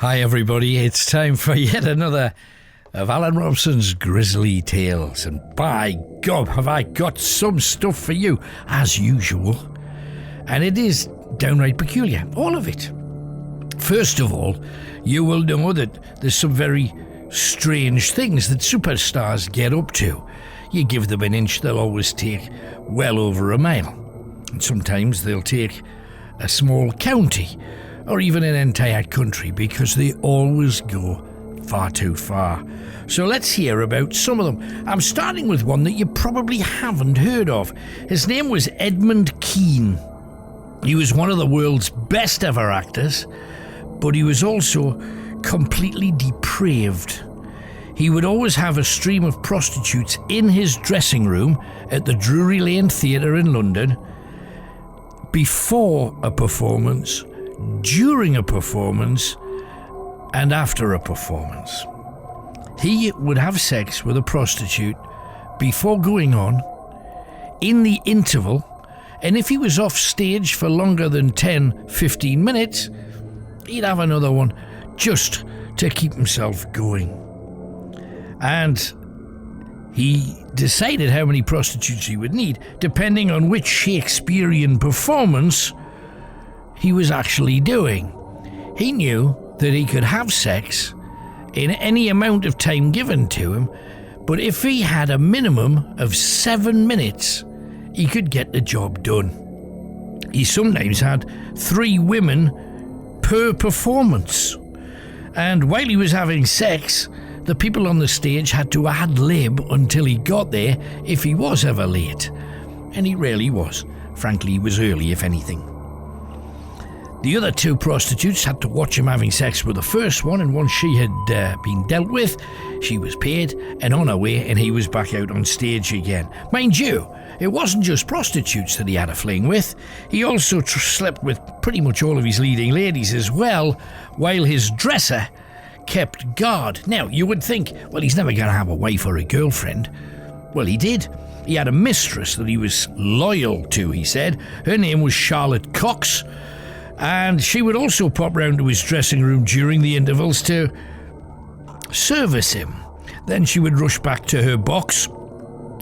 Hi everybody, it's time for yet another of Alan Robson's Grisly Tales, and by God have I got some stuff for you, as usual. And it is downright peculiar, all of it. First of all, you will know that there's some very strange things that superstars get up to. You give them an inch, they'll always take well over a mile. And sometimes they'll take a small county or even an entire country because they always go far too far. So let's hear about some of them. I'm starting with one that you probably haven't heard of. His name was Edmund Kean. He was one of the world's best ever actors, but he was also completely depraved. He would always have a stream of prostitutes in his dressing room at the Drury Lane Theatre in London before a performance, during a performance, and after a performance. He would have sex with a prostitute before going on, in the interval, and if he was off stage for longer than 10-15 minutes, he'd have another one just to keep himself going. And he decided how many prostitutes he would need, depending on which Shakespearean performance he was actually doing. He knew that he could have sex in any amount of time given to him, but if he had a minimum of 7 minutes, he could get the job done. He sometimes had 3 women per performance, and while he was having sex, the people on the stage had to ad-lib until he got there if he was ever late, and he rarely was. Frankly, he was early, if anything. The other 2 prostitutes had to watch him having sex with the first one, and once she had been dealt with, she was paid and on her way, and he was back out on stage again. Mind you, it wasn't just prostitutes that he had a fling with. He also slept with pretty much all of his leading ladies as well, while his dresser kept guard. Now, you would think, well, he's never going to have a wife or a girlfriend. Well, he did. He had a mistress that he was loyal to, he said. Her name was Charlotte Cox, and she would also pop round to his dressing room during the intervals to service him. Then she would rush back to her box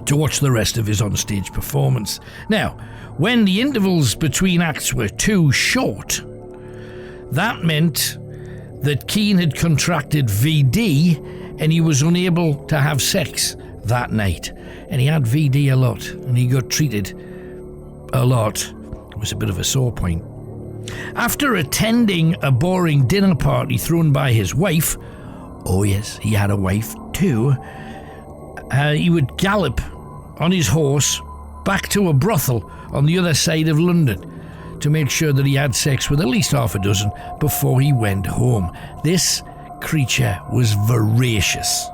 to watch the rest of his onstage performance. Now, when the intervals between acts were too short, that meant that Kean had contracted VD and he was unable to have sex that night. And he had VD a lot, and he got treated a lot. It was a bit of a sore point. After attending a boring dinner party thrown by his wife, oh yes, he had a wife too, he would gallop on his horse back to a brothel on the other side of London to make sure that he had sex with at least half a dozen before he went home. This creature was voracious.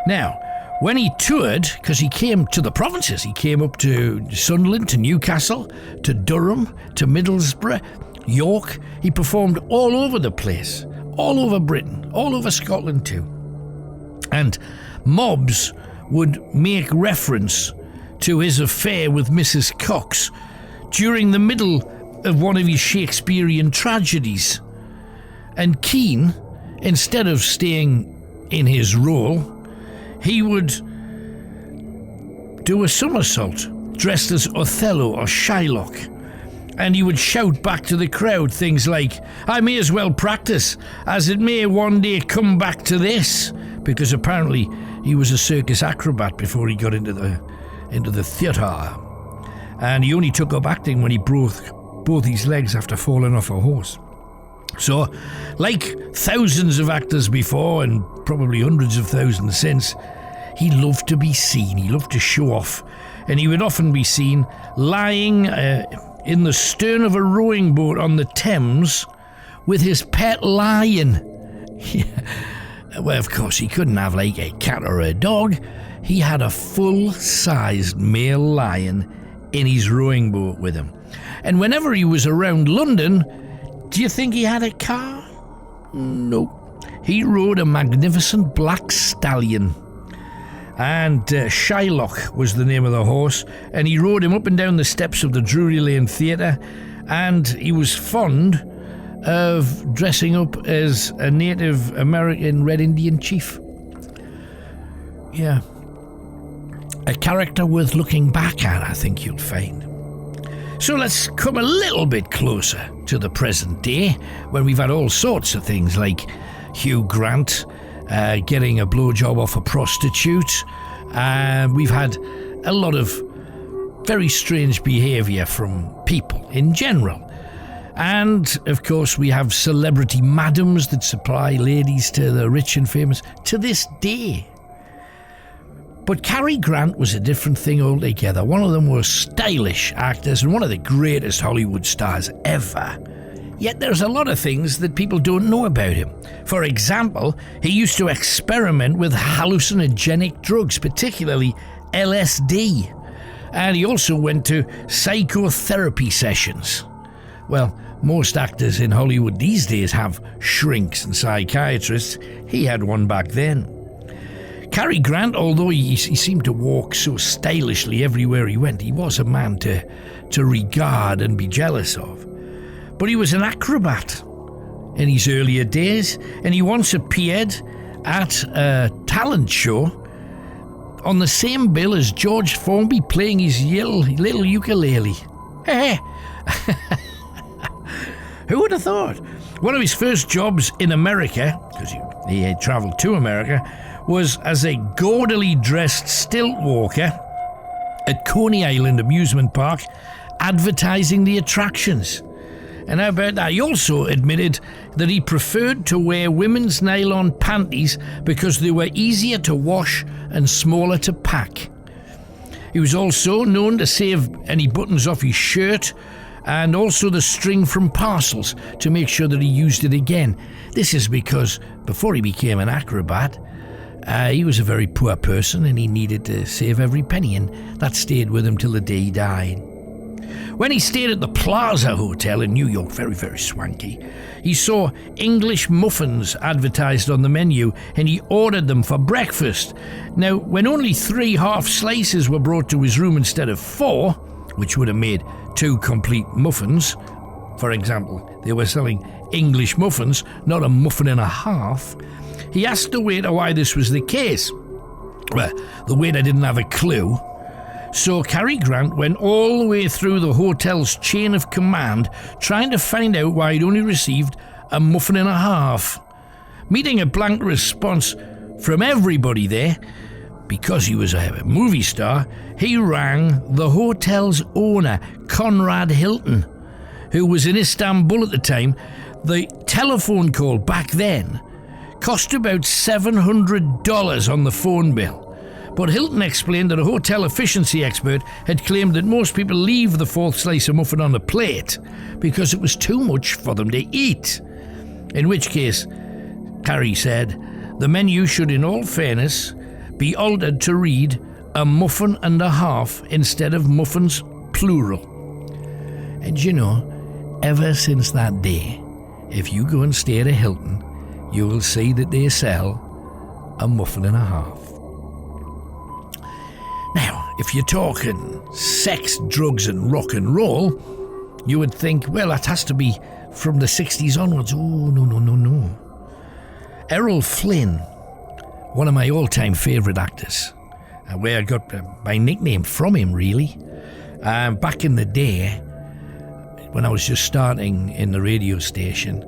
Now, when he toured, because he came to the provinces, he came up to Sunderland, to Newcastle, to Durham, to Middlesbrough, York. He performed all over the place, all over Britain, all over Scotland too. And mobs would make reference to his affair with Mrs. Cox during the middle of one of his Shakespearean tragedies. And Kean, instead of staying in his role, he would do a somersault dressed as Othello or Shylock, and he would shout back to the crowd things like, "I may as well practice, as it may one day come back to this," because apparently he was a circus acrobat before he got into the theatre, and he only took up acting when he broke both his legs after falling off a horse. So, like thousands of actors before, and probably hundreds of thousands since, he loved to be seen, he loved to show off, and he would often be seen lying in the stern of a rowing boat on the Thames with his pet lion. Well, of course, he couldn't have like a cat or a dog. He had a full-sized male lion in his rowing boat with him. And whenever he was around London, do you think he had a car? No. He rode a magnificent black stallion. And Shylock was the name of the horse, and he rode him up and down the steps of the Drury Lane Theatre, and he was fond of dressing up as a Native American Red Indian chief. Yeah. A character worth looking back at, I think you'll find. So let's come a little bit closer to the present day, when we've had all sorts of things like Hugh Grant getting a blowjob off a prostitute. We've had a lot of very strange behaviour from people in general. And, of course, we have celebrity madams that supply ladies to the rich and famous to this day. But Cary Grant was a different thing altogether. One of the most stylish actors and one of the greatest Hollywood stars ever. Yet there's a lot of things that people don't know about him. For example, he used to experiment with hallucinogenic drugs, particularly LSD. And he also went to psychotherapy sessions. Well, most actors in Hollywood these days have shrinks and psychiatrists. He had one back then. Cary Grant, although he seemed to walk so stylishly everywhere he went, he was a man to regard and be jealous of. But he was an acrobat in his earlier days, and he once appeared at a talent show on the same bill as George Formby playing his little ukulele. Who would have thought? One of his first jobs in America, because he had travelled to America, was as a gaudily dressed stilt walker at Coney Island Amusement Park, advertising the attractions. And how about that? He also admitted that he preferred to wear women's nylon panties because they were easier to wash and smaller to pack. He was also known to save any buttons off his shirt and also the string from parcels to make sure that he used it again. This is because before he became an acrobat, he was a very poor person and he needed to save every penny, and that stayed with him till the day he died. When he stayed at the Plaza Hotel in New York, very, very swanky, he saw English muffins advertised on the menu and he ordered them for breakfast. Now, when only 3 half slices were brought to his room instead of 4, which would have made 2 complete muffins, for example, they were selling English muffins, not a muffin and a half, he asked the waiter why this was the case. Well, the waiter didn't have a clue. So Cary Grant went all the way through the hotel's chain of command trying to find out why he'd only received a muffin and a half. Meeting a blank response from everybody there, because he was a movie star, he rang the hotel's owner, Conrad Hilton, who was in Istanbul at the time. The telephone call back then cost about $700 on the phone bill. But Hilton explained that a hotel efficiency expert had claimed that most people leave the 4th slice of muffin on a plate because it was too much for them to eat. In which case, Cary said, the menu should, in all fairness, be altered to read a muffin and a half instead of muffins plural. And you know, ever since that day, if you go and stay at a Hilton, you will see that they sell a muffin and a half. Now, if you're talking sex, drugs and rock and roll, you would think, well, that has to be from the 60s onwards. Oh, no. Errol Flynn, one of my all-time favourite actors, where I got my nickname from him, really. Back in the day, when I was just starting in the radio station,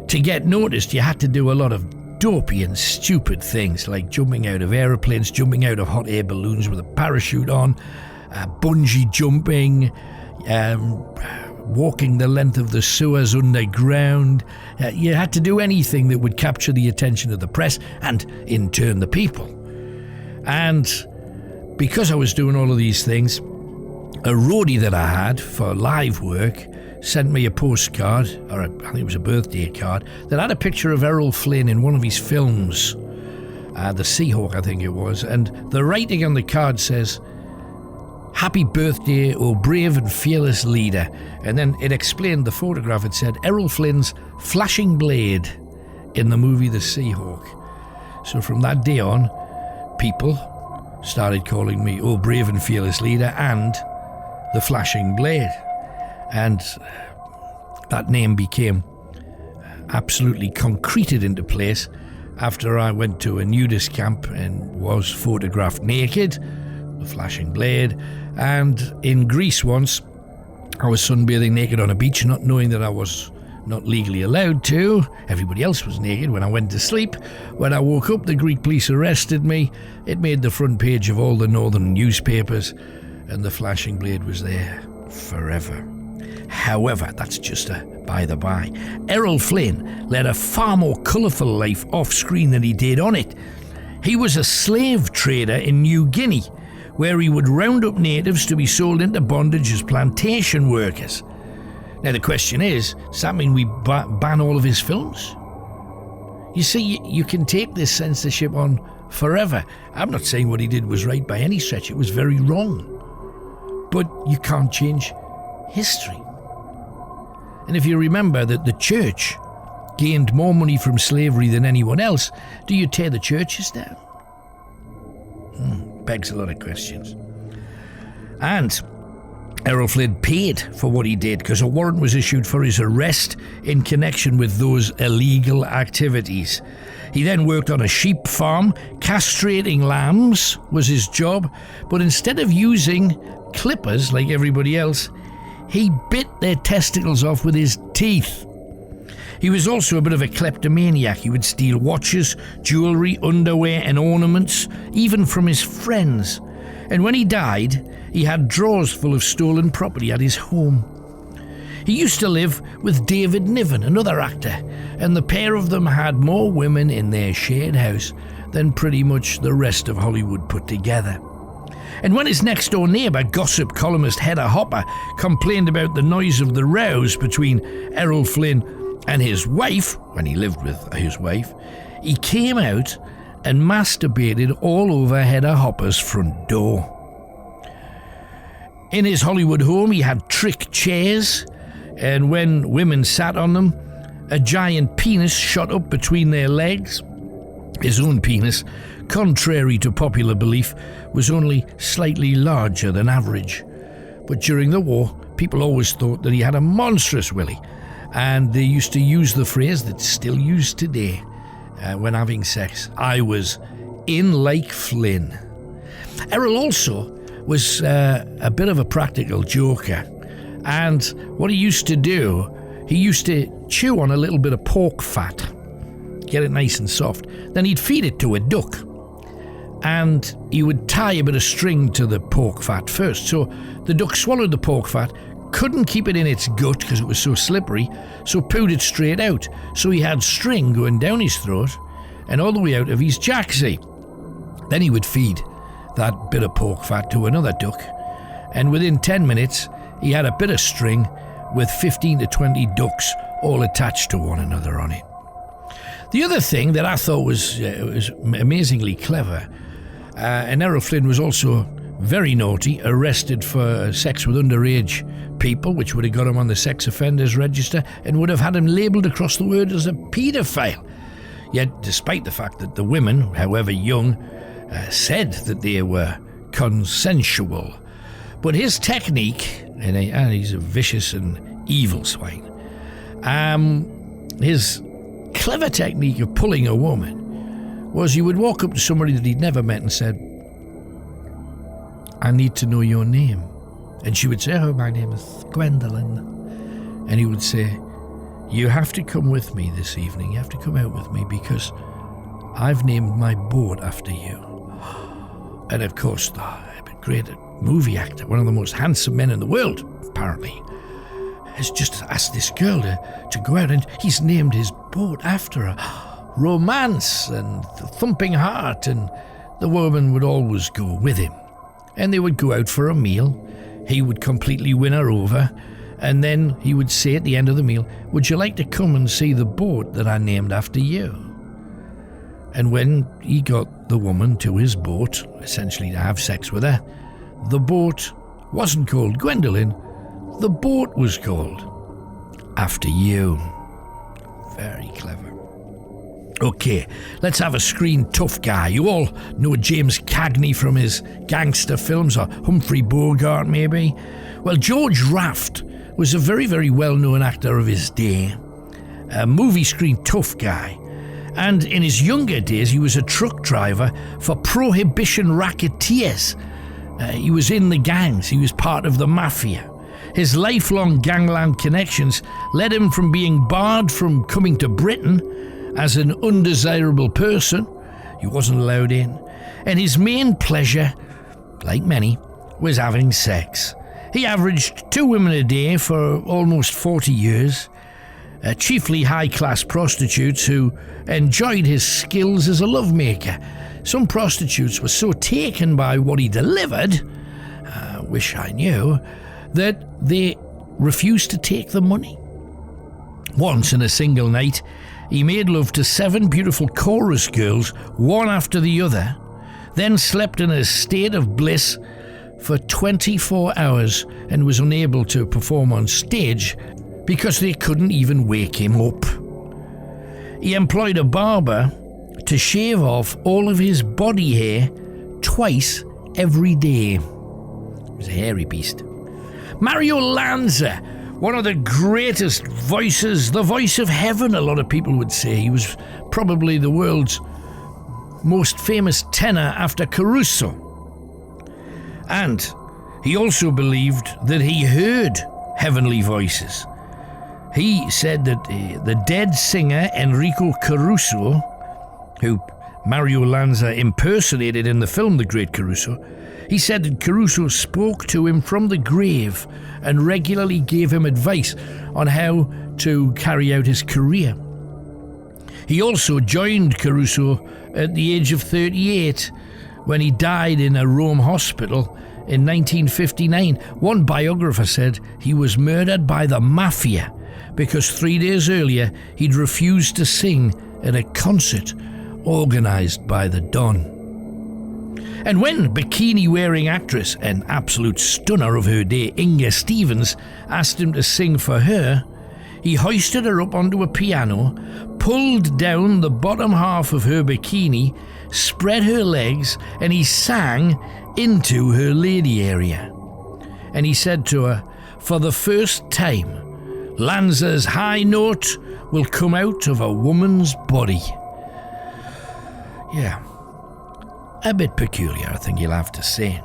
to get noticed, you had to do a lot of dopey and stupid things like jumping out of aeroplanes, jumping out of hot air balloons with a parachute on, bungee jumping, walking the length of the sewers underground. You had to do anything that would capture the attention of the press and, in turn, the people. And because I was doing all of these things, a roadie that I had for live work sent me a postcard, or I think it was a birthday card, that had a picture of Errol Flynn in one of his films, The Seahawk, I think it was, and the writing on the card says, "Happy birthday, oh brave and fearless leader." And then it explained the photograph. It said Errol Flynn's flashing blade in the movie The Seahawk. So from that day on, people started calling me oh brave and fearless leader and the flashing blade. And that name became absolutely concreted into place after I went to a nudist camp and was photographed naked, the flashing blade, and in Greece once, I was sunbathing naked on a beach, not knowing that I was not legally allowed to. Everybody else was naked when I went to sleep. When I woke up, the Greek police arrested me. It made the front page of all the northern newspapers, and the flashing blade was there forever. However, that's just a by the by. Errol Flynn led a far more colourful life off-screen than he did on it. He was a slave trader in New Guinea, where he would round up natives to be sold into bondage as plantation workers. Now the question is, does that mean we ban all of his films? You see, you can take this censorship on forever. I'm not saying what he did was right by any stretch. It was very wrong. But you can't change history. And if you remember that the church gained more money from slavery than anyone else, do you tear the churches down? Begs a lot of questions. And Errol Flynn paid for what he did because a warrant was issued for his arrest in connection with those illegal activities. He then worked on a sheep farm. Castrating lambs was his job, but instead of using clippers like everybody else, he bit their testicles off with his teeth. He was also a bit of a kleptomaniac. He would steal watches, jewellery, underwear and ornaments, even from his friends. And when he died, he had drawers full of stolen property at his home. He used to live with David Niven, another actor, and the pair of them had more women in their shared house than pretty much the rest of Hollywood put together. And when his next-door neighbour, gossip columnist Hedda Hopper, complained about the noise of the rows between Errol Flynn and his wife, when he lived with his wife, he came out and masturbated all over Hedda Hopper's front door. In his Hollywood home, he had trick chairs, and when women sat on them, a giant penis shot up between their legs. His own penis, contrary to popular belief, was only slightly larger than average. But during the war, people always thought that he had a monstrous willy, and they used to use the phrase that's still used today when having sex: I was in like Flynn. Errol also was a bit of a practical joker, and what he used to do, he used to chew on a little bit of pork fat, get it nice and soft. Then he'd feed it to a duck, and he would tie a bit of string to the pork fat first. So the duck swallowed the pork fat, couldn't keep it in its gut because it was so slippery, so pooed it straight out. So he had string going down his throat and all the way out of his jacksie. Then he would feed that bit of pork fat to another duck, and within 10 minutes he had a bit of string with 15 to 20 ducks all attached to one another on it. The other thing that I thought was amazingly clever, and Errol Flynn was also very naughty, arrested for sex with underage people, which would have got him on the sex offenders register and would have had him labelled across the word as a paedophile. Yet, despite the fact that the women, however young, said that they were consensual. But his technique, and he's a vicious and evil swine, his clever technique of pulling a woman was he would walk up to somebody that he'd never met and said, I need to know your name. And she would say, oh, my name is Gwendolyn. And he would say, you have to come with me this evening. You have to come out with me because I've named my boat after you. And of course, the great movie actor, one of the most handsome men in the world, apparently, has just asked this girl to go out, and he's named his boat after her. Romance and the thumping heart, and the woman would always go with him. And they would go out for a meal. He would completely win her over, and then he would say at the end of the meal, would you like to come and see the boat that I named after you? And when he got the woman to his boat, essentially to have sex with her, the boat wasn't called Gwendolyn, the boat was called after you. Very clever. Okay, let's have a screen tough guy. You all know James Cagney from his gangster films, or Humphrey Bogart maybe. Well, George Raft was a very, very well-known actor of his day, a movie screen tough guy. And in his younger days, he was a truck driver for prohibition racketeers. He was in the gangs. He was part of the mafia. His lifelong gangland connections led him from being barred from coming to Britain as an undesirable person. He wasn't allowed in. And his main pleasure, like many, was having sex. He averaged 2 women a day for almost 40 years, chiefly high-class prostitutes who enjoyed his skills as a lovemaker. Some prostitutes were so taken by what he delivered, wish I knew, that they refused to take the money. Once in a single night, he made love to 7 beautiful chorus girls, one after the other, then slept in a state of bliss for 24 hours and was unable to perform on stage because they couldn't even wake him up. He employed a barber to shave off all of his body hair twice every day. He was a hairy beast. Mario Lanza, one of the greatest voices, the voice of heaven, a lot of people would say. He was probably the world's most famous tenor after Caruso. And he also believed that he heard heavenly voices. He said that the dead singer Enrico Caruso, who Mario Lanza impersonated in the film The Great Caruso, he said that Caruso spoke to him from the grave and regularly gave him advice on how to carry out his career. He also joined Caruso at the age of 38 when he died in a Rome hospital in 1959. One biographer said he was murdered by the mafia because 3 days earlier he'd refused to sing at a concert organised by the Don. And when bikini-wearing actress, an absolute stunner of her day, Inga Stevens, asked him to sing for her, he hoisted her up onto a piano, pulled down the bottom half of her bikini, spread her legs, and he sang into her lady area. And he said to her, "For the first time, Lanza's high note will come out of a woman's body." Yeah. A bit peculiar, I think you'll have to say.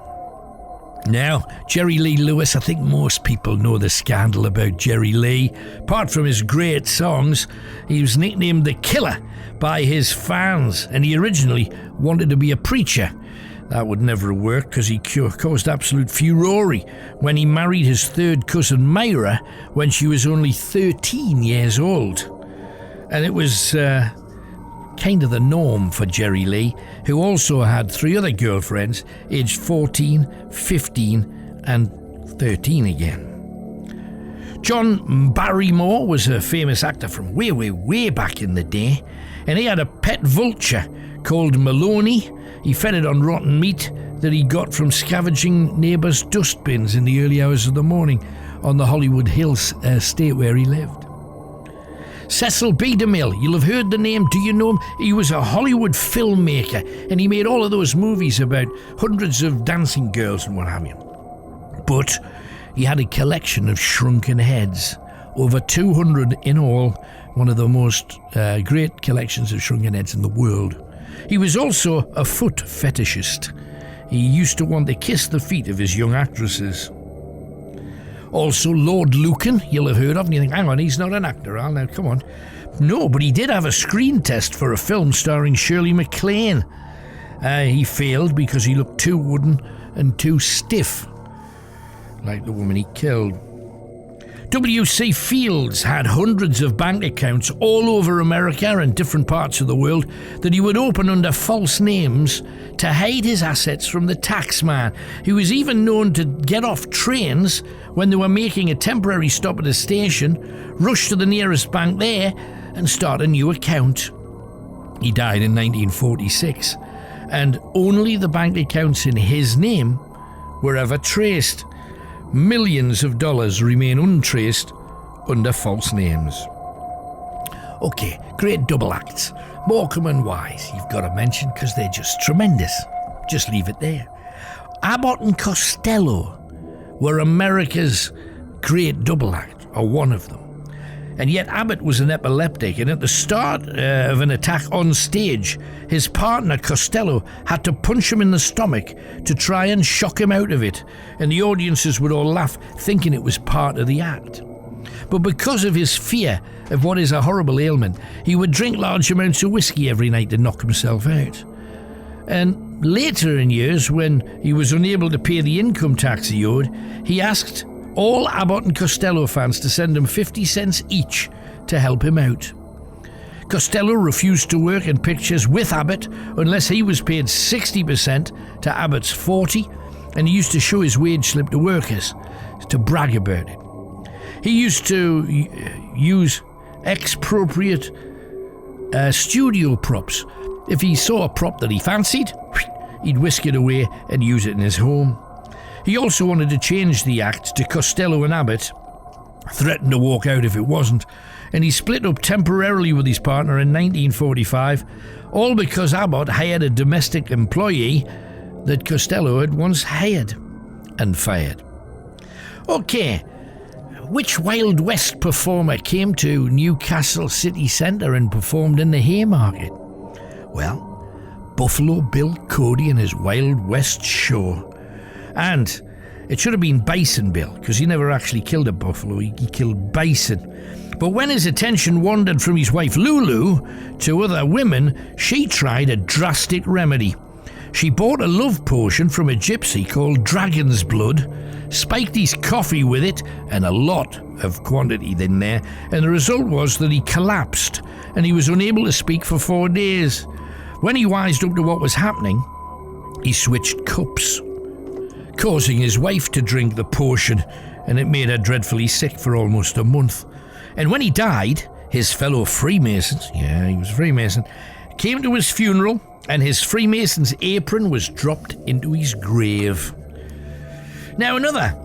Now, Jerry Lee Lewis, I think most people know the scandal about Jerry Lee. Apart from his great songs, he was nicknamed the Killer by his fans, and he originally wanted to be a preacher. That would never work because he caused absolute furore when he married his third cousin Myra when she was only 13 years old. And it was kind of the norm for Jerry Lee, who also had 3 other girlfriends aged 14, 15 and 13 again. John Barrymore was a famous actor from way back in the day, and he had a pet vulture called Maloney. He fed it on rotten meat that he got from scavenging neighbours' dustbins in the early hours of the morning on the Hollywood Hills estate where he lived. Cecil B Demille, you'll have heard the name, do you know him? He was a Hollywood filmmaker, and he made all of those movies about hundreds of dancing girls and what have you. But he had a collection of shrunken heads, over 200 in all, one of the most great collections of shrunken heads in the world. He was also a foot fetishist. He used to want to kiss the feet of his young actresses. Also, Lord Lucan, you'll have heard of, and you think, hang on, he's not an actor, Al, now come on. No, but he did have a screen test for a film starring Shirley MacLaine. He failed because he looked too wooden and too stiff, like the woman he killed. W.C. Fields had hundreds of bank accounts all over America and different parts of the world that he would open under false names to hide his assets from the taxman. He was even known to get off trains when they were making a temporary stop at a station, rush to the nearest bank there and start a new account. He died in 1946, and only the bank accounts in his name were ever traced. Millions of dollars remain untraced under false names. Okay, great double acts. Morecambe and Wise, you've got to mention because they're just tremendous. Just leave it there. Abbott and Costello were America's great double act, or one of them. And yet Abbott was an epileptic, and at the start of an attack on stage, his partner Costello had to punch him in the stomach to try and shock him out of it, and the audiences would all laugh, thinking it was part of the act. But because of his fear of what is a horrible ailment, he would drink large amounts of whiskey every night to knock himself out. And later in years, when he was unable to pay the income tax he owed, he asked all Abbott and Costello fans to send him 50 cents each to help him out. Costello refused to work in pictures with Abbott unless he was paid 60% to Abbott's 40%, and he used to show his wage slip to workers to brag about it. He used to use expropriate studio props. If he saw a prop that he fancied, he'd whisk it away and use it in his home. He also wanted to change the act to Costello and Abbott, threatened to walk out if it wasn't, and he split up temporarily with his partner in 1945, all because Abbott hired a domestic employee that Costello had once hired and fired. Okay, which Wild West performer came to Newcastle City Centre and performed in the Haymarket? Well, Buffalo Bill Cody and his Wild West show. And it should have been Bison Bill, because he never actually killed a buffalo, he killed bison. But when his attention wandered from his wife Lulu to other women, she tried a drastic remedy. She bought a love potion from a gypsy called Dragon's Blood, spiked his coffee with it, and a lot of quantity in there, and the result was that he collapsed, and he was unable to speak for 4 days. When he wised up to what was happening, he switched cups, causing his wife to drink the potion, and it made her dreadfully sick for almost a month. And when he died, his fellow Freemasons, he was a Freemason, came to his funeral, and his Freemason's apron was dropped into his grave. Now, another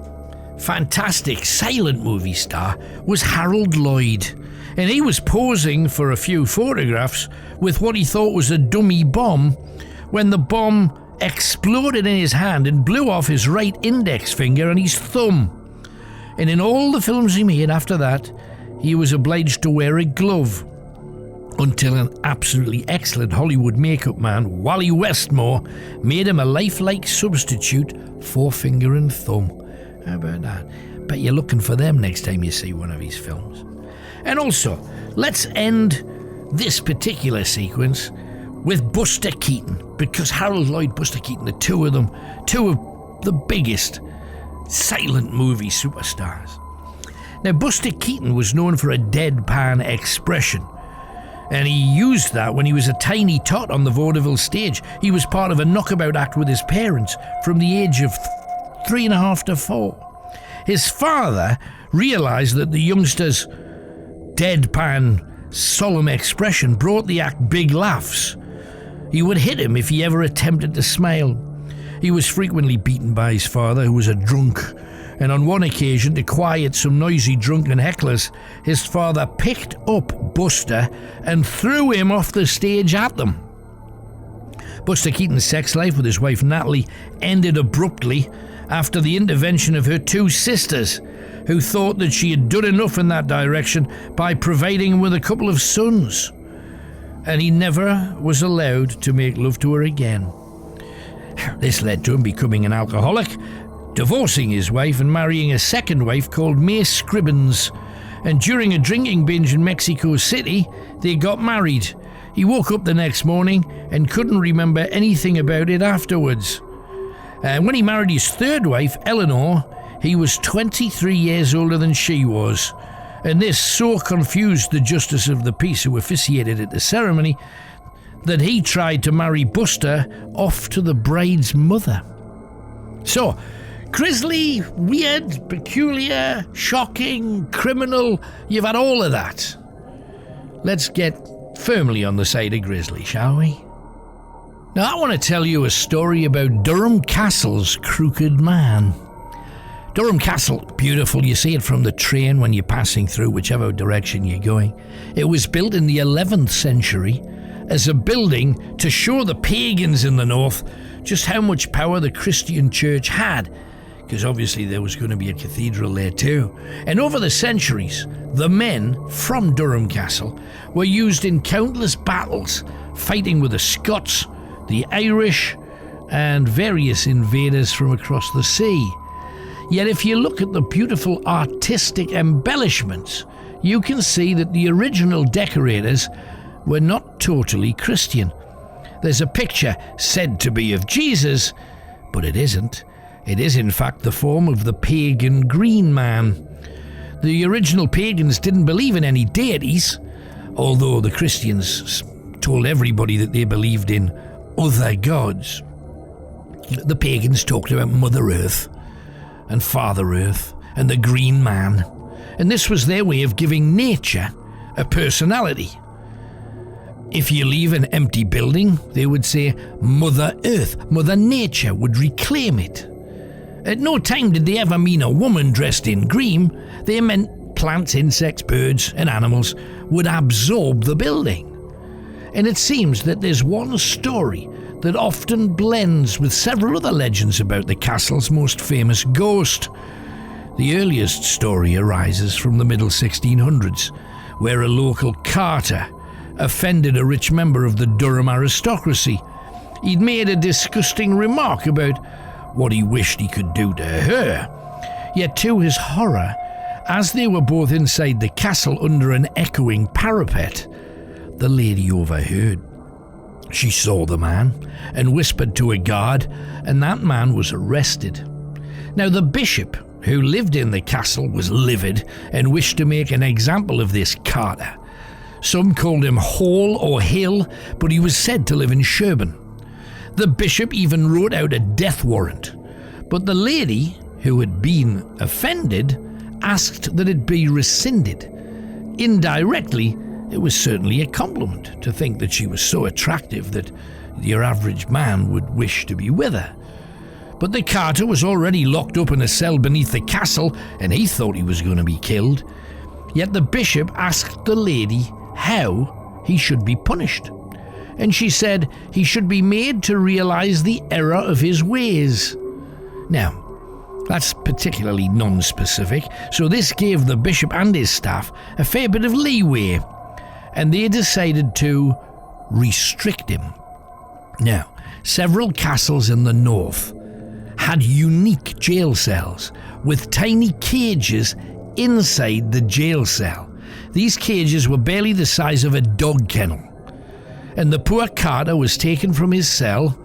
fantastic silent movie star was Harold Lloyd, and he was posing for a few photographs with what he thought was a dummy bomb when the bomb exploded in his hand and blew off his right index finger and his thumb. And in all the films he made after that, he was obliged to wear a glove until an absolutely excellent Hollywood makeup man, Wally Westmore, made him a lifelike substitute for finger and thumb. How about that? Bet you're looking for them next time you see one of his films. And also, let's end this particular sequence with Buster Keaton, because Harold Lloyd, Buster Keaton, the two of the biggest silent movie superstars. Now, Buster Keaton was known for a deadpan expression, and he used that when he was a tiny tot on the vaudeville stage. He was part of a knockabout act with his parents from the age of 3.5 to 4. His father realised that the youngster's deadpan, solemn expression brought the act big laughs. He would hit him if he ever attempted to smile. He was frequently beaten by his father, who was a drunk, and on one occasion, to quiet some noisy drunken hecklers, his father picked up Buster and threw him off the stage at them. Buster Keaton's sex life with his wife Natalie ended abruptly after the intervention of her 2 sisters, who thought that she had done enough in that direction by providing him with a couple of sons. And he never was allowed to make love to her again. This led to him becoming an alcoholic, divorcing his wife and marrying a second wife called May Scribbins. And during a drinking binge in Mexico City, they got married. He woke up the next morning and couldn't remember anything about it afterwards. And when he married his third wife, Eleanor, he was 23 years older than she was. And this so confused the Justice of the Peace who officiated at the ceremony that he tried to marry Buster off to the bride's mother. So, grisly, weird, peculiar, shocking, criminal, you've had all of that. Let's get firmly on the side of grisly, shall we? Now, I want to tell you a story about Durham Castles Crooked Man. Durham Castle, beautiful, you see it from the train when you're passing through whichever direction you're going. It was built in the 11th century as a building to show the pagans in the north just how much power the Christian church had, because obviously there was going to be a cathedral there too. And over the centuries, the men from Durham Castle were used in countless battles, fighting with the Scots, the Irish, and various invaders from across the sea. Yet if you look at the beautiful artistic embellishments, you can see that the original decorators were not totally Christian. There's a picture said to be of Jesus, but it isn't. It is in fact the form of the pagan Green Man. The original pagans didn't believe in any deities, although the Christians told everybody that they believed in other gods. The pagans talked about Mother Earth and Father Earth and the Green Man, and this was their way of giving nature a personality. If you leave an empty building, they would say Mother Earth, Mother Nature would reclaim it. At no time did they ever mean a woman dressed in green. They meant plants, insects, birds and animals would absorb the building. And it seems that there's one story that often blends with several other legends about the castle's most famous ghost. The earliest story arises from the middle 1600s, where a local carter offended a rich member of the Durham aristocracy. He'd made a disgusting remark about what he wished he could do to her. Yet to his horror, as they were both inside the castle under an echoing parapet, the lady overheard. She saw the man and whispered to a guard, and that man was arrested. Now the bishop, who lived in the castle, was livid and wished to make an example of this carter. Some called him Hall or Hill, but he was said to live in Sherborne. The bishop even wrote out a death warrant, but the lady, who had been offended, asked that it be rescinded. Indirectly, it was certainly a compliment to think that she was so attractive that your average man would wish to be with her. But the carter was already locked up in a cell beneath the castle, and he thought he was going to be killed. Yet the bishop asked the lady how he should be punished, and she said he should be made to realize the error of his ways. Now, that's particularly non-specific, so this gave the bishop and his staff a fair bit of leeway, and they decided to restrict him. Now, several castles in the north had unique jail cells with tiny cages inside the jail cell. These cages were barely the size of a dog kennel, and the poor carter was taken from his cell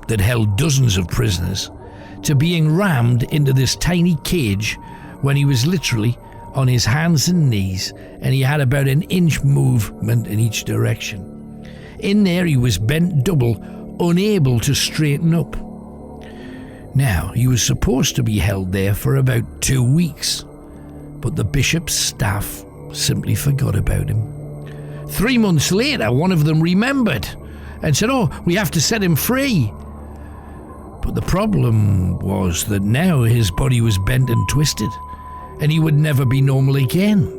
that held dozens of prisoners to being rammed into this tiny cage when he was literally on his hands and knees, and he had about an inch movement in each direction. In there he was bent double, unable to straighten up. Now, he was supposed to be held there for about 2 weeks, but the bishop's staff simply forgot about him. 3 months later, one of them remembered and said, "Oh, we have to set him free." But the problem was that now his body was bent and twisted, and he would never be normal again.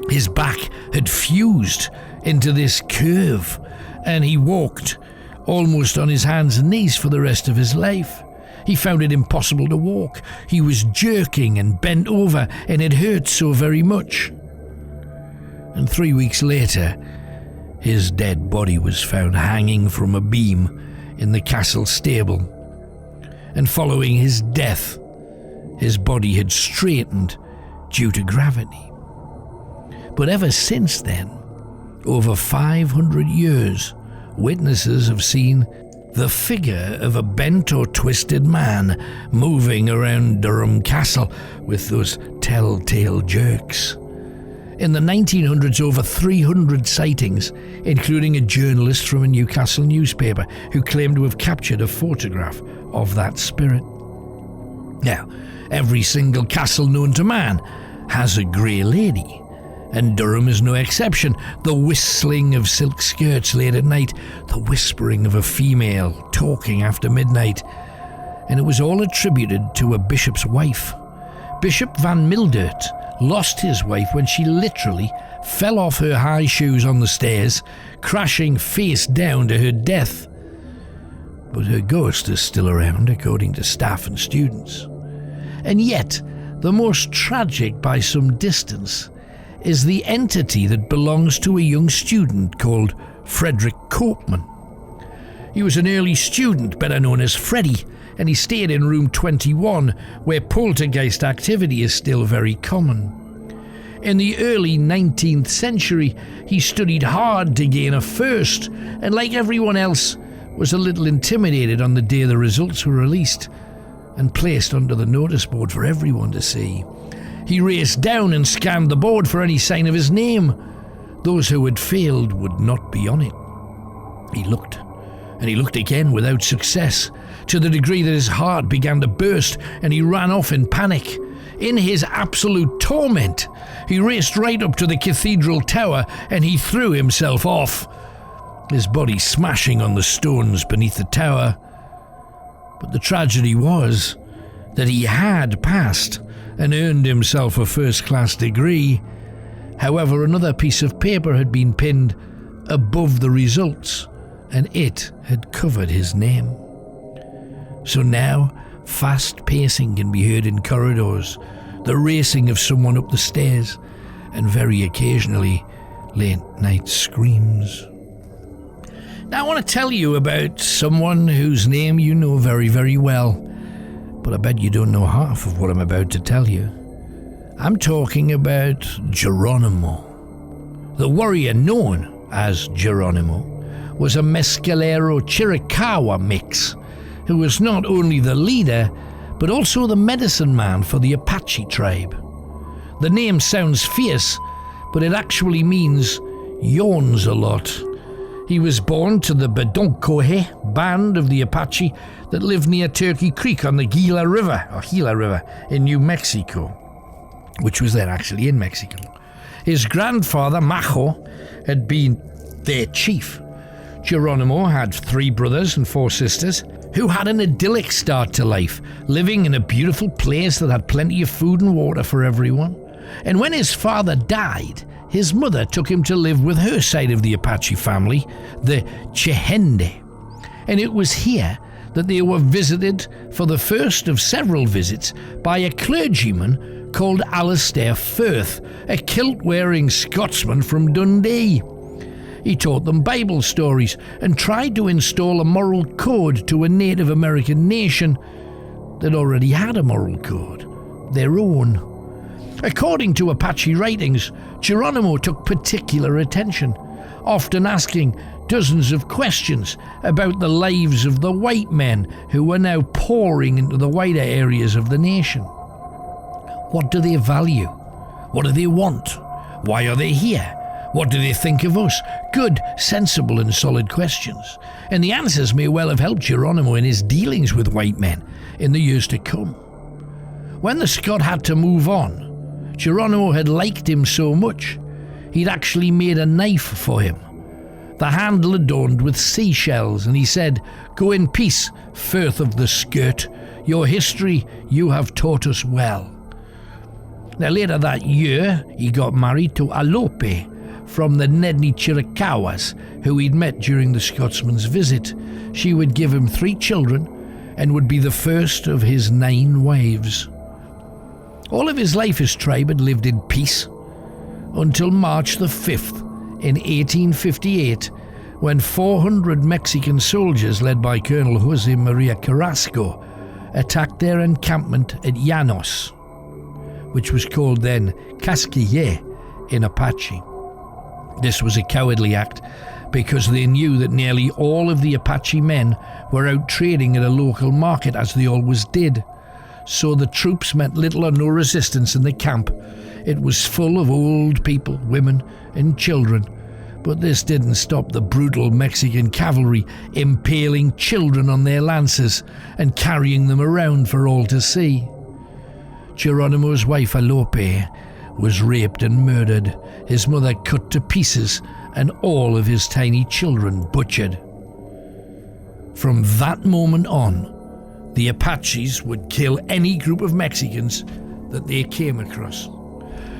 His back had fused into this curve, and he walked almost on his hands and knees for the rest of his life. He found it impossible to walk. He was jerking and bent over, and it hurt so very much. And 3 weeks later, his dead body was found hanging from a beam in the castle stable. And following his death, his body had straightened due to gravity. But ever since then, over 500 years, witnesses have seen the figure of a bent or twisted man moving around Durham Castle with those telltale jerks. In the 1900s, over 300 sightings, including a journalist from a Newcastle newspaper who claimed to have captured a photograph of that spirit. Now, every single castle known to man has a grey lady, and Durham is no exception. The whistling of silk skirts late at night, the whispering of a female talking after midnight, and it was all attributed to a bishop's wife. Bishop Van Mildert lost his wife when she literally fell off her high shoes on the stairs, crashing face down to her death. But her ghost is still around, according to staff and students. And yet, the most tragic by some distance is the entity that belongs to a young student called Frederick Cortland. He was an early student, better known as Freddie, and he stayed in room 21, where poltergeist activity is still very common. In the early 19th century, he studied hard to gain a first, and like everyone else, was a little intimidated on the day the results were released and placed onto the notice board for everyone to see. He raced down and scanned the board for any sign of his name. Those who had failed would not be on it. He looked, and he looked again without success, to the degree that his heart began to burst and he ran off in panic. In his absolute torment, he raced right up to the cathedral tower and he threw himself off, his body smashing on the stones beneath the tower. But the tragedy was that he had passed and earned himself a first-class degree. However, another piece of paper had been pinned above the results, and it had covered his name. So now, fast pacing can be heard in corridors, the racing of someone up the stairs, and very occasionally, late-night screams. Now I want to tell you about someone whose name you know very, very well, but I bet you don't know half of what I'm about to tell you. I'm talking about Geronimo. The warrior known as Geronimo was a Mescalero Chiricahua mix, who was not only the leader, but also the medicine man for the Apache tribe. The name sounds fierce, but it actually means yawns a lot. He was born to the Bedonkohe band of the Apache that lived near Turkey Creek on the Gila River in New Mexico, which was then actually in Mexico. His grandfather, Majo, had been their chief. Geronimo had 3 brothers and 4 sisters who had an idyllic start to life, living in a beautiful place that had plenty of food and water for everyone. And when his father died, his mother took him to live with her side of the Apache family, the Chehende. And it was here that they were visited for the first of several visits by a clergyman called Alastair Firth, a kilt-wearing Scotsman from Dundee. He taught them Bible stories and tried to install a moral code to a Native American nation that already had a moral code, their own. According to Apache writings, Geronimo took particular attention, often asking dozens of questions about the lives of the white men who were now pouring into the wider areas of the nation. What do they value? What do they want? Why are they here? What do they think of us? Good, sensible and solid questions. And the answers may well have helped Geronimo in his dealings with white men in the years to come. When the Scot had to move on, Geronimo had liked him so much, he'd actually made a knife for him. The handle adorned with seashells, and he said, "Go in peace, Firth of the Skirt. Your history you have taught us well." Now later that year, he got married to Alope, from the Nedni Chiricahuas, who he'd met during the Scotsman's visit. She would give him 3 children and would be the first of his 9 wives. All of his life his tribe had lived in peace until March the 5th in 1858, when 400 Mexican soldiers led by Colonel Jose Maria Carrasco attacked their encampment at Llanos, which was called then Casquille in Apache. This was a cowardly act because they knew that nearly all of the Apache men were out trading at a local market, as they always did. So the troops met little or no resistance in the camp. It was full of old people, women and children, but this didn't stop the brutal Mexican cavalry impaling children on their lances and carrying them around for all to see. Geronimo's wife Alope was raped and murdered, his mother cut to pieces, and all of his tiny children butchered. From that moment on, the Apaches would kill any group of Mexicans that they came across.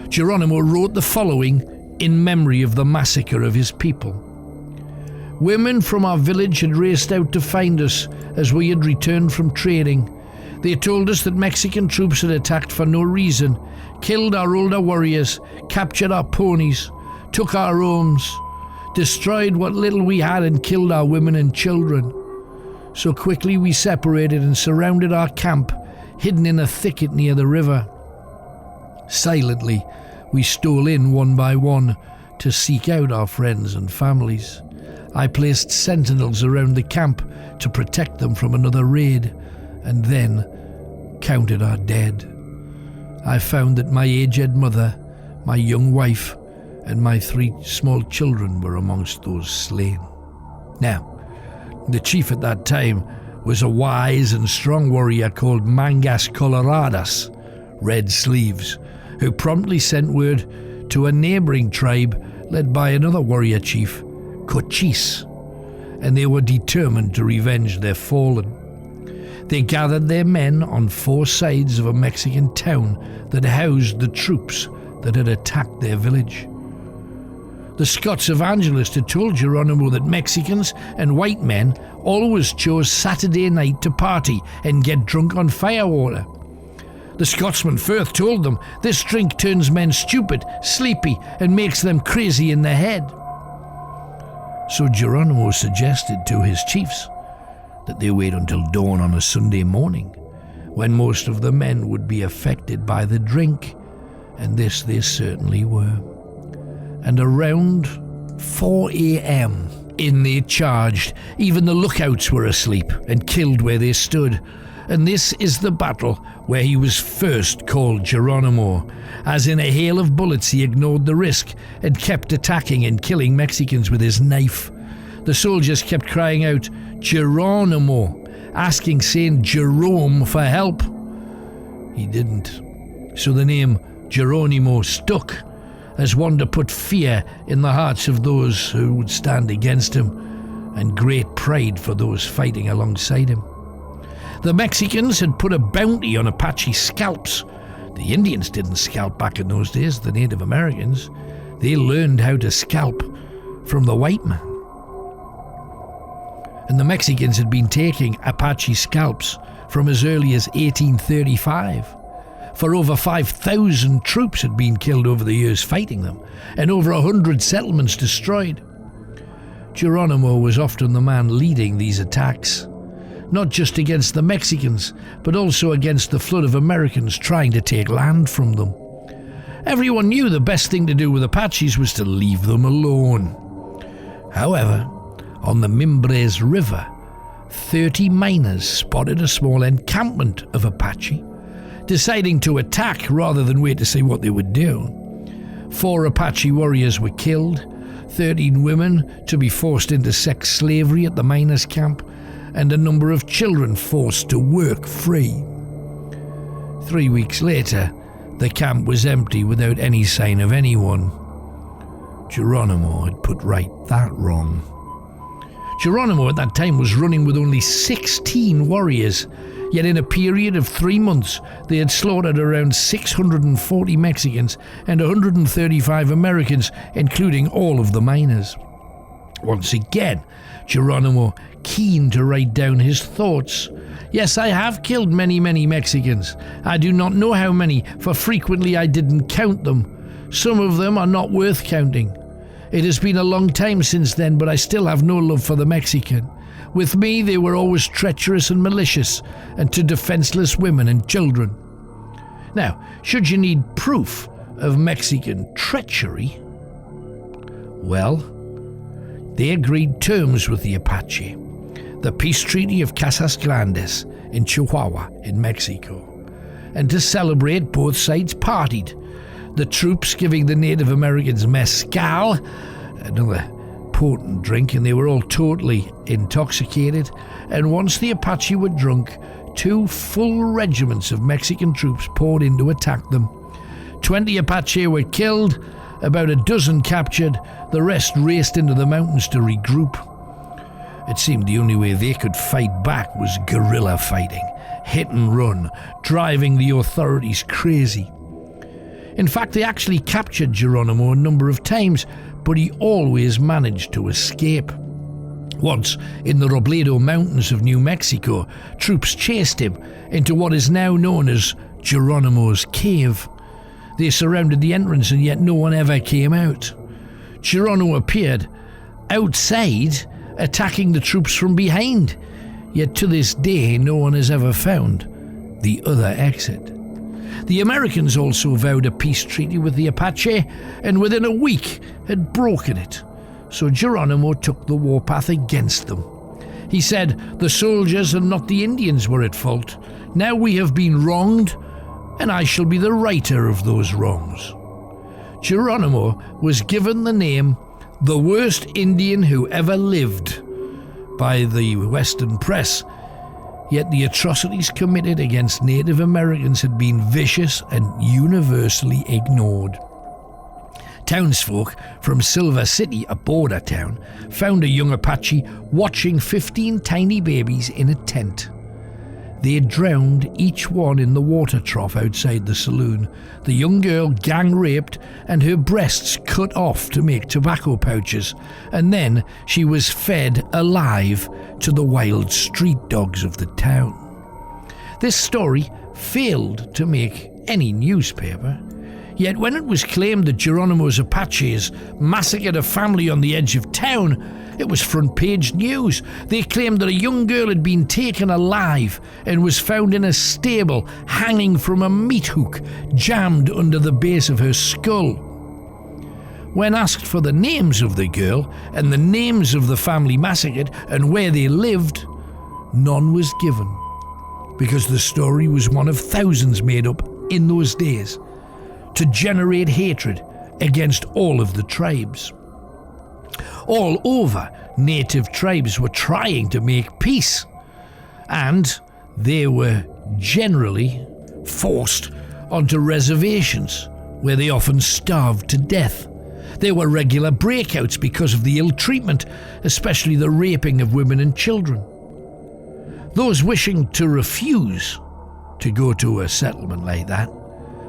Geronimo wrote the following in memory of the massacre of his people. "Women from our village had raced out to find us as we had returned from trading. They told us that Mexican troops had attacked for no reason, killed our older warriors, captured our ponies, took our homes, destroyed what little we had and killed our women and children. So quickly we separated and surrounded our camp, hidden in a thicket near the river. Silently, we stole in one by one to seek out our friends and families. I placed sentinels around the camp to protect them from another raid, and then counted our dead. I found that my aged mother, my young wife, and my 3 small children were amongst those slain. Now, the chief at that time was a wise and strong warrior called Mangas Coloradas, Red Sleeves, who promptly sent word to a neighbouring tribe led by another warrior chief, Cochise, and they were determined to revenge their fallen. They gathered their men on 4 sides of a Mexican town that housed the troops that had attacked their village. The Scots evangelist had told Geronimo that Mexicans and white men always chose Saturday night to party and get drunk on firewater. The Scotsman Firth told them this drink turns men stupid, sleepy, and makes them crazy in the head. So Geronimo suggested to his chiefs that they wait until dawn on a Sunday morning, when most of the men would be affected by the drink, and this they certainly were. And around 4 a.m. in they charged. Even the lookouts were asleep and killed where they stood. And this is the battle where he was first called Geronimo, as in a hail of bullets he ignored the risk and kept attacking and killing Mexicans with his knife. The soldiers kept crying out, "Geronimo," asking Saint Jerome for help. He didn't. So the name Geronimo stuck as one to put fear in the hearts of those who would stand against him, and great pride for those fighting alongside him. The Mexicans had put a bounty on Apache scalps. The Indians didn't scalp back in those days, the Native Americans. They learned how to scalp from the white man. And the Mexicans had been taking Apache scalps from as early as 1835. For over 5,000 troops had been killed over the years fighting them, and over 100 settlements destroyed. Geronimo was often the man leading these attacks, not just against the Mexicans, but also against the flood of Americans trying to take land from them. Everyone knew the best thing to do with Apaches was to leave them alone. However, on the Mimbres River, 30 miners spotted a small encampment of Apache, deciding to attack rather than wait to see what they would do. 4 Apache warriors were killed, 13 women to be forced into sex slavery at the miners' camp, and a number of children forced to work free. 3 weeks later, the camp was empty without any sign of anyone. Geronimo had put right that wrong. Geronimo at that time was running with only 16 warriors, yet in a period of 3 months they had slaughtered around 640 Mexicans and 135 Americans, including all of the miners. Once again, Geronimo keen to write down his thoughts. "Yes, I have killed many Mexicans. I do not know how many, for frequently I didn't count them. Some of them are not worth counting. It has been a long time since then, but I still have no love for the Mexican. With me, they were always treacherous and malicious, and to defenseless women and children." Now, should you need proof of Mexican treachery, well, they agreed terms with the Apache, the peace treaty of Casas Grandes in Chihuahua in Mexico, and to celebrate, both sides partied. The troops giving the Native Americans mezcal, another potent drink, and they were all totally intoxicated. And once the Apache were drunk, 2 full regiments of Mexican troops poured in to attack them. 20 Apache were killed, about a dozen captured, the rest raced into the mountains to regroup. It seemed the only way they could fight back was guerrilla fighting, hit and run, driving the authorities crazy. In fact, they actually captured Geronimo a number of times, but he always managed to escape. Once, in the Robledo Mountains of New Mexico, troops chased him into what is now known as Geronimo's Cave. They surrounded the entrance and yet no one ever came out. Geronimo appeared outside, attacking the troops from behind, yet to this day no one has ever found the other exit. The Americans also vowed a peace treaty with the Apache and within a week had broken it. So Geronimo took the warpath against them. He said the soldiers and not the Indians were at fault. Now we have been wronged, and I shall be the righter of those wrongs. Geronimo was given the name the worst Indian who ever lived by the Western press, yet the atrocities committed against Native Americans had been vicious and universally ignored. Townsfolk from Silver City, a border town, found a young Apache watching 15 tiny babies in a tent. They drowned each one in the water trough outside the saloon, the young girl gang-raped and her breasts cut off to make tobacco pouches, and then she was fed alive to the wild street dogs of the town. This story failed to make any newspaper. Yet when it was claimed that Geronimo's Apaches massacred a family on the edge of town, it was front-page news. They claimed that a young girl had been taken alive and was found in a stable hanging from a meat hook jammed under the base of her skull. When asked for the names of the girl and the names of the family massacred and where they lived, none was given, because the story was one of thousands made up in those days to generate hatred against all of the tribes. All over, native tribes were trying to make peace, and they were generally forced onto reservations where they often starved to death. There were regular breakouts because of the ill treatment, especially the raping of women and children. Those wishing to refuse to go to a settlement like that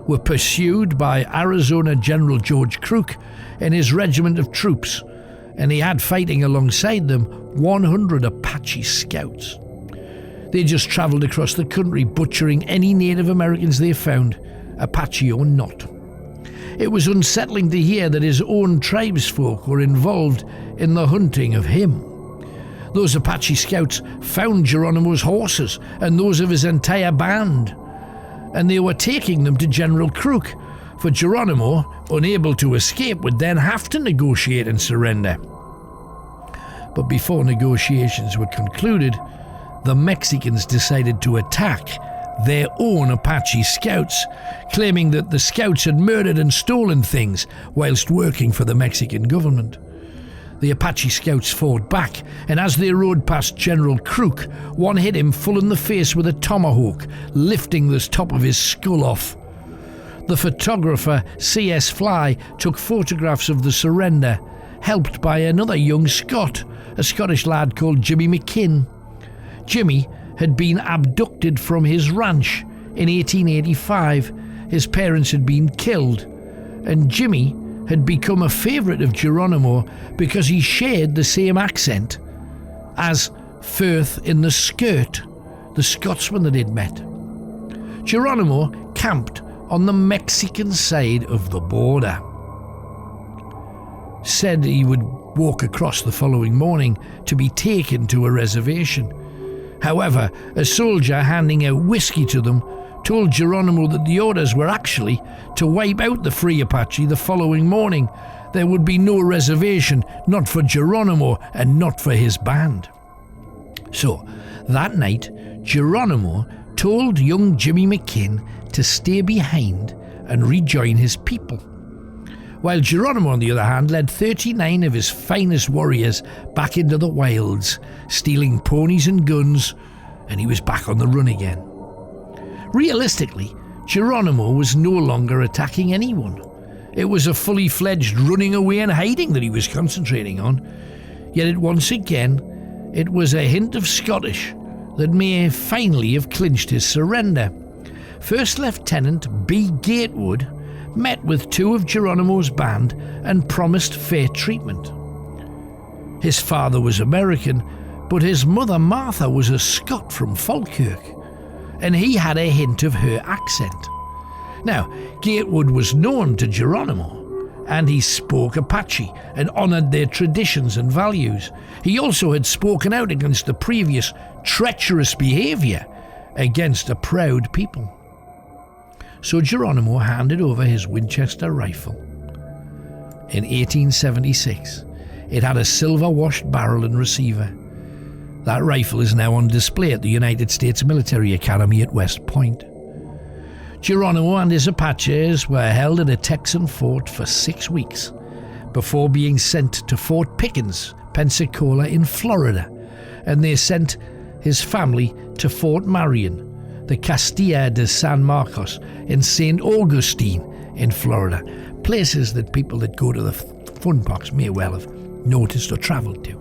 were pursued by Arizona General George Crook and his regiment of troops, and he had fighting alongside them 100 Apache scouts. They just travelled across the country butchering any Native Americans they found, Apache or not. It was unsettling to hear that his own tribesfolk were involved in the hunting of him. Those Apache scouts found Geronimo's horses and those of his entire band, and they were taking them to General Crook, for Geronimo, unable to escape, would then have to negotiate and surrender. But before negotiations were concluded, the Mexicans decided to attack their own Apache scouts, claiming that the scouts had murdered and stolen things whilst working for the Mexican government. The Apache scouts fought back, and as they rode past General Crook, one hit him full in the face with a tomahawk, lifting the top of his skull off. The photographer C.S. Fly took photographs of the surrender, helped by another young Scot, a Scottish lad called Jimmy Mckean. Jimmy had been abducted from his ranch in 1885. His parents had been killed, and Jimmy had become a favourite of Geronimo because he shared the same accent as Firth in the Skirt, the Scotsman that he'd met. Geronimo camped on the Mexican side of the border. Said he would walk across the following morning to be taken to a reservation. However, a soldier handing out whiskey to them told Geronimo that the orders were actually to wipe out the free Apache the following morning. There would be no reservation, not for Geronimo and not for his band. So, that night, Geronimo told young Jimmy Mckean to stay behind and rejoin his people, while Geronimo, on the other hand, led 39 of his finest warriors back into the wilds, stealing ponies and guns, and he was back on the run again. Realistically, Geronimo was no longer attacking anyone. It was a fully fledged running away and hiding that he was concentrating on. Yet once again, it was a hint of Scottish that may finally have clinched his surrender. First Lieutenant B. Gatewood met with two of Geronimo's band and promised fair treatment. His father was American, but his mother Martha was a Scot from Falkirk, and he had a hint of her accent. Now, Gatewood was known to Geronimo, and he spoke Apache and honoured their traditions and values. He also had spoken out against the previous treacherous behaviour against a proud people. So Geronimo handed over his Winchester rifle. In 1876, it had a silver-washed barrel and receiver. That rifle is now on display at the United States Military Academy at West Point. Geronimo and his Apaches were held at a Texan fort for 6 weeks before being sent to Fort Pickens, Pensacola in Florida, and they sent his family to Fort Marion, the Castilla de San Marcos in St. Augustine in Florida, places that people that go to the fun parks may well have noticed or travelled to.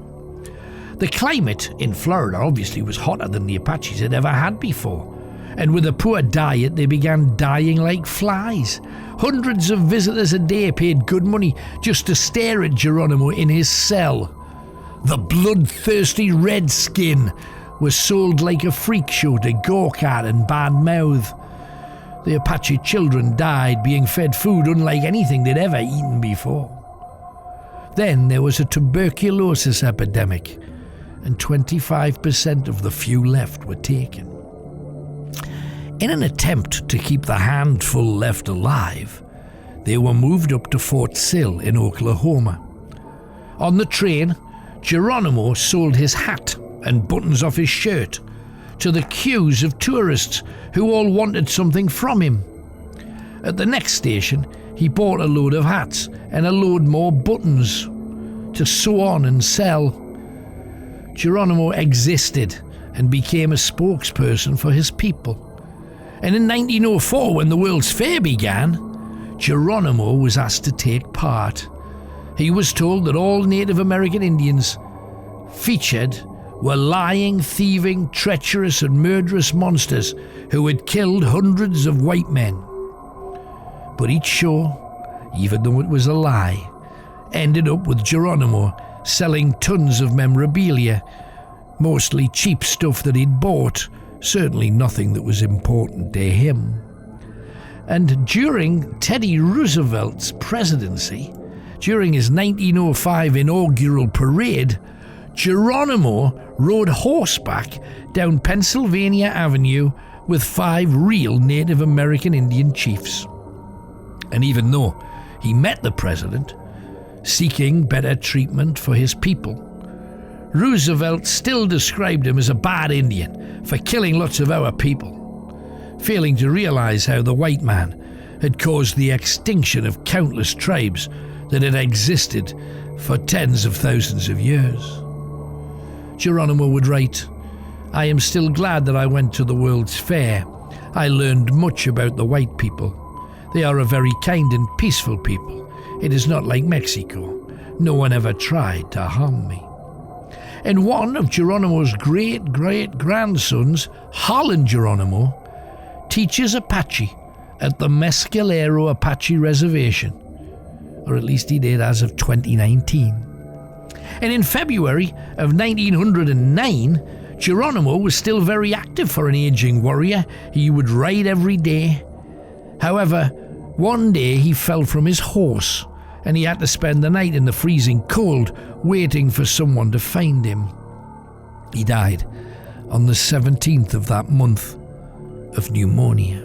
The climate in Florida obviously was hotter than the Apaches had ever had before, and with a poor diet they began dying like flies. Hundreds of visitors a day paid good money just to stare at Geronimo in his cell. The bloodthirsty redskin was sold like a freak show to gawk at and badmouth. The Apache children died being fed food unlike anything they'd ever eaten before. Then there was a tuberculosis epidemic, and 25% of the few left were taken. In an attempt to keep the handful left alive, they were moved up to Fort Sill in Oklahoma. On the train, Geronimo sold his hat and buttons off his shirt to the queues of tourists who all wanted something from him. At the next station, he bought a load of hats and a load more buttons to sew on and sell. Geronimo existed and became a spokesperson for his people. And in 1904, when the World's Fair began, Geronimo was asked to take part. He was told that all Native American Indians featured were lying, thieving, treacherous and murderous monsters who had killed hundreds of white men. But each show, even though it was a lie, ended up with Geronimo selling tons of memorabilia, mostly cheap stuff that he'd bought, certainly nothing that was important to him. And during Teddy Roosevelt's presidency, during his 1905 inaugural parade, Geronimo rode horseback down Pennsylvania Avenue with 5 real Native American Indian chiefs. And even though he met the president, seeking better treatment for his people, Roosevelt still described him as a bad Indian for killing lots of our people, failing to realize how the white man had caused the extinction of countless tribes that had existed for tens of thousands of years. Geronimo would write, "I am still glad that I went to the World's Fair. I learned much about the white people. They are a very kind and peaceful people. It is not like Mexico. No one ever tried to harm me." And one of Geronimo's great-great-grandsons, Harlan Geronimo, teaches Apache at the Mescalero Apache Reservation, or at least he did as of 2019. And in February of 1909, Geronimo was still very active for an aging warrior. He would ride every day. However, one day he fell from his horse and he had to spend the night in the freezing cold waiting for someone to find him. He died on the 17th of that month of pneumonia.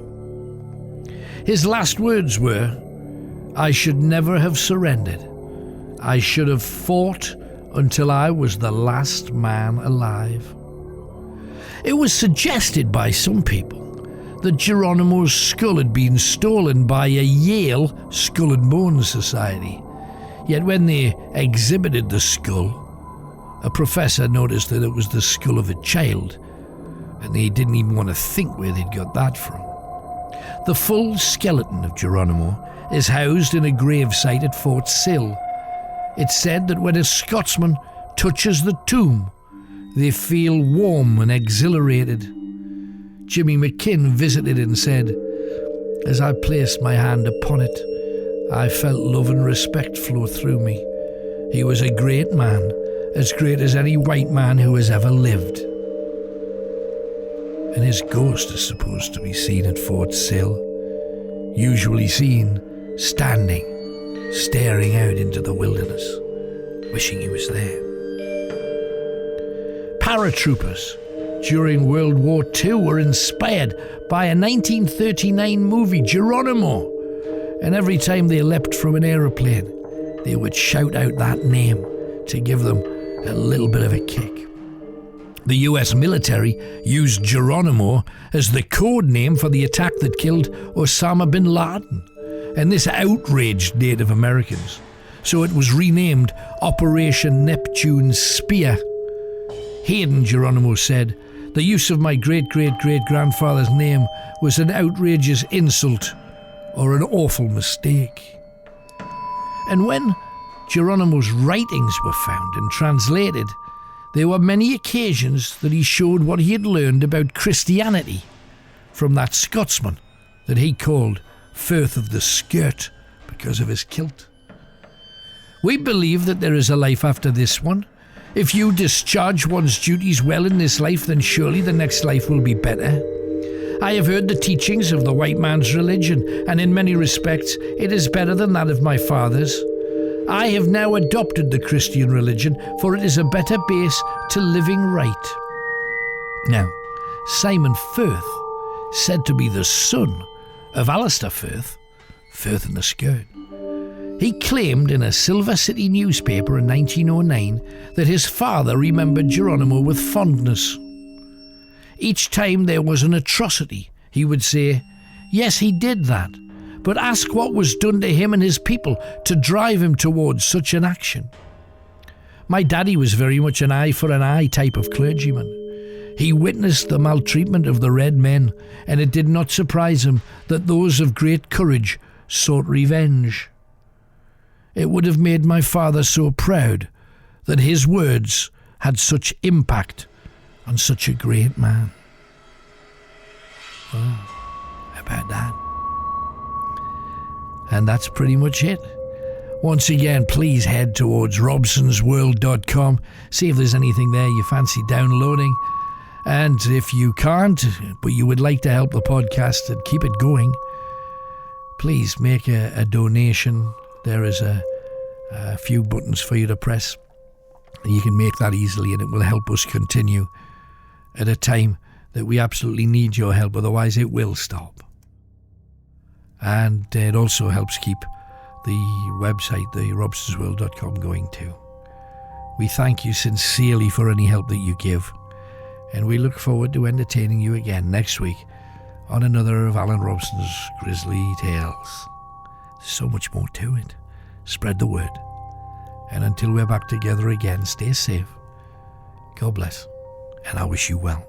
His last words were, "I should never have surrendered. I should have fought until I was the last man alive." It was suggested by some people that Geronimo's skull had been stolen by a Yale Skull and Bones Society. Yet when they exhibited the skull, a professor noticed that it was the skull of a child, and they didn't even want to think where they'd got that from. The full skeleton of Geronimo is housed in a gravesite at Fort Sill. It's said that when a Scotsman touches the tomb, they feel warm and exhilarated. Jimmy Mckean visited and said, "As I placed my hand upon it, I felt love and respect flow through me. He was a great man, as great as any white man who has ever lived. And his ghost is supposed to be seen at Fort Sill, usually seen standing, staring out into the wilderness, wishing he was there. Paratroopers during World War II were inspired by a 1939 movie, Geronimo, and every time they leapt from an aeroplane, they would shout out that name to give them a little bit of a kick. The US military used Geronimo as the code name for the attack that killed Osama bin Laden, and this outraged Native Americans, so it was renamed Operation Neptune's Spear. Hayden Geronimo said, "The use of my great-great-great-grandfather's name was an outrageous insult or an awful mistake." And when Geronimo's writings were found and translated, there were many occasions that he showed what he had learned about Christianity from that Scotsman that he called Firth of the Skirt because of his kilt. We believe that there is a life after this one. If you discharge one's duties well in this life, then surely the next life will be better. I have heard the teachings of the white man's religion, and in many respects it is better than that of my father's. I have now adopted the Christian religion, for it is a better base to living right. Now, Simon Firth, said to be the son of Alistair Firth, Firth in the Skirt, he claimed in a Silver City newspaper in 1909 that his father remembered Geronimo with fondness. Each time there was an atrocity, he would say, "Yes, he did that, but ask what was done to him and his people to drive him towards such an action." My daddy was very much an eye for an eye type of clergyman. He witnessed the maltreatment of the red men, and it did not surprise him that those of great courage sought revenge. It would have made my father so proud that his words had such impact on such a great man. Oh, how about that? And that's pretty much it. Once again, please head towards robsonsworld.com, see if there's anything there you fancy downloading. And if you can't, but you would like to help the podcast and keep it going, please make a donation. There is a few buttons for you to press, and you can make that easily, and it will help us continue at a time that we absolutely need your help, otherwise it will stop. And it also helps keep the website, the robsonsworld.com, going too. We thank you sincerely for any help that you give, and we look forward to entertaining you again next week on another of Alan Robson's Grisly Tales. There's so much more to it. Spread the word. And until we're back together again, stay safe. God bless. And I wish you well.